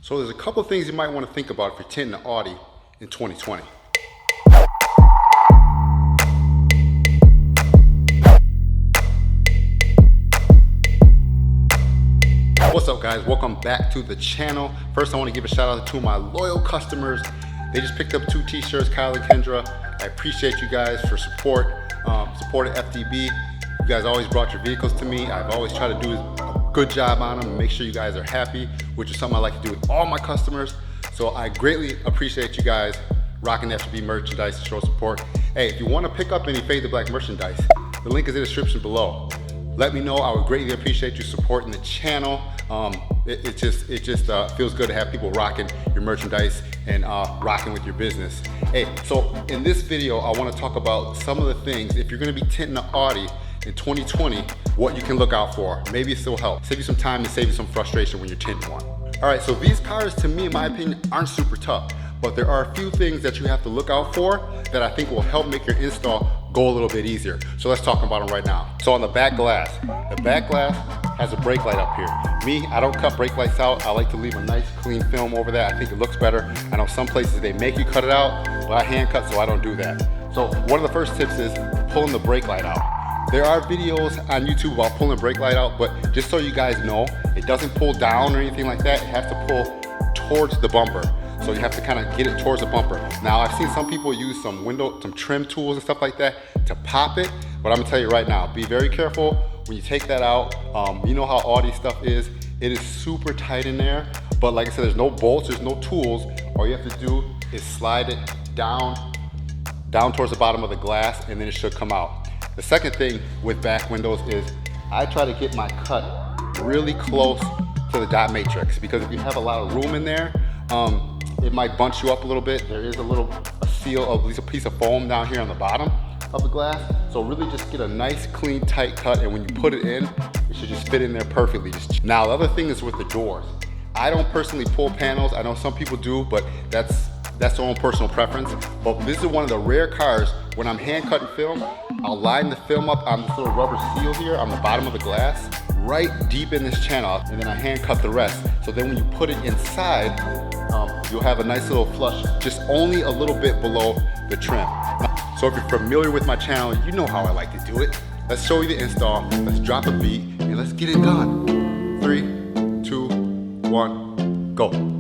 So there's a couple of things you might want to think about if you're tinting an Audi in 2020. What's up guys, welcome back to the channel. First I want to give a shout out to my loyal customers. They just picked up 2 t-shirts, Kyle and Kendra. I appreciate you guys for supporting FDB. You guys always brought your vehicles to me. I've always tried to do a good job on them and make sure you guys are happy, which is something I like to do with all my customers. So I greatly appreciate you guys rocking FDB merchandise to show support. Hey, if you want to pick up any Fade to Black merchandise, the link is in the description below. Let me know. I would greatly appreciate you supporting the channel. It just feels good to have people rocking your merchandise and rocking with your business. Hey, so in this video, I want to talk about some of the things, if you're going to be tinting an Audi in 2020, what you can look out for. Maybe it still helps. Save you some time and save you some frustration when you're tinting one. All right, so these cars, to me, in my opinion, aren't super tough, but there are a few things that you have to look out for that I think will help make your install go a little bit easier. So let's talk about them right now. So on the back glass has a brake light up here. Me, I don't cut brake lights out. I like to leave a nice clean film over that. I think it looks better. I know some places they make you cut it out, but I hand cut, so I don't do that. So one of the first tips is pulling the brake light out. There are videos on YouTube about pulling the brake light out, but just so you guys know, it doesn't pull down or anything like that. It has to pull towards the bumper. So you have to kind of get it towards the bumper. Now I've seen some people use some trim tools and stuff like that to pop it, but I'm gonna tell you right now, be very careful when you take that out. You know how Audi stuff is. It is super tight in there, but like I said, there's no bolts, there's no tools. All you have to do is slide it down towards the bottom of the glass, and then it should come out. The second thing with back windows is I try to get my cut really close to the dot matrix, because if you have a lot of room in there, it might bunch you up a little bit. There is a seal of at least a piece of foam down here on the bottom of the glass. So really just get a nice, clean, tight cut, and when you put it in, it should just fit in there perfectly. Now, the other thing is with the doors. I don't personally pull panels. I know some people do, but that's their own personal preference. But this is one of the rare cars, when I'm hand cutting film, I'll line the film up on this little rubber seal here on the bottom of the glass, right deep in this channel, and then I hand cut the rest. So then when you put it inside, you'll have a nice little flush, just only a little bit below the trim. So if you're familiar with my channel, you know how I like to do it. Let's show you the install, let's drop a beat, and let's get it done. 3, 2, 1, go.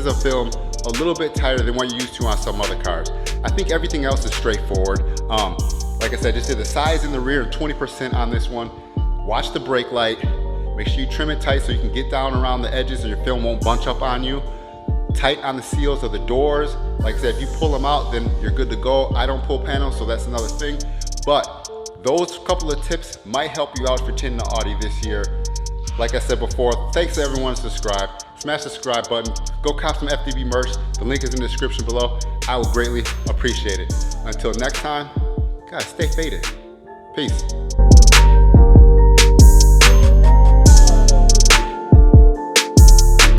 pieces of film a little bit tighter than what you're used to on some other cars. I think everything else is straightforward. Like I said, just did the sides in the rear and 20% on this one. Watch the brake light. Make sure you trim it tight so you can get down around the edges and your film won't bunch up on you. Tight on the seals of the doors. Like I said, if you pull them out, then you're good to go. I don't pull panels, so that's another thing. But those couple of tips might help you out for tinting the Audi this year. Like I said before, thanks to everyone who subscribed. Smash the subscribe button. Go cop some FDB merch. The link is in the description below. I will greatly appreciate it. Until next time, guys, stay faded. Peace.